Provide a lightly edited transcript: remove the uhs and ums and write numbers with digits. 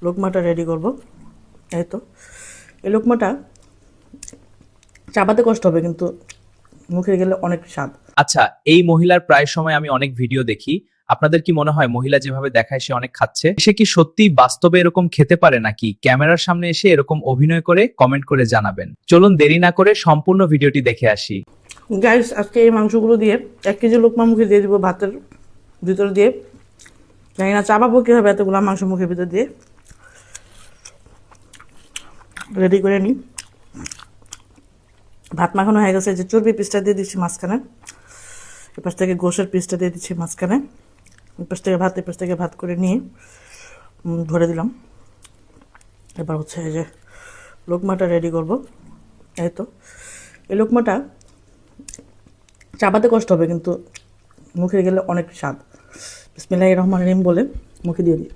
লোকমাটা ready করব। এই তো এই লোকমাটা চাবাতে কষ্ট হবে, কিন্তু মুখে গেলে অনেক স্বাদ। আচ্ছা, এই মহিলার প্রায় সময় আমি অনেক ভিডিও দেখি। আপনাদের কি মনে হয় মহিলা যেভাবে দেখায় সে অনেক খাচ্ছে? সে কি সত্যি বাস্তবে এরকম খেতে পারে নাকি ক্যামেরার সামনে এসে এরকম অভিনয় করে? কমেন্ট করে জানাবেন। চলুন দেরি না করে সম্পূর্ণ ভিডিওটি দেখে আসি। গাইস, আজকে এই মাংসগুলো দিয়ে 1 কেজি লোকমা মুখে দিয়ে দিব ভাতের ভিতর দিয়ে। জানি না চাবাবো কীভাবে এতগুলো মাংস মুখের ভিতর দিয়ে। রেডি করে নিই। ভাত মাখানো হয়ে গেছে, যে চর্বি পিসটা দিয়ে দিচ্ছি মাঝখানে, এপাশ থেকে গোশের পিসটা দিয়ে দিচ্ছি মাঝখানে, এপাশ থেকে ভাত করে নিয়ে ধরে দিলাম। এবার হচ্ছে এই যে লোকমাটা রেডি করব। এই তো এই লোকমাটা চাবাতে কষ্ট হবে, কিন্তু মুখে গেলে অনেক স্বাদ। বিসমিল্লাহির রহমানির রহিম বলে মুখে দিয়ে দিই।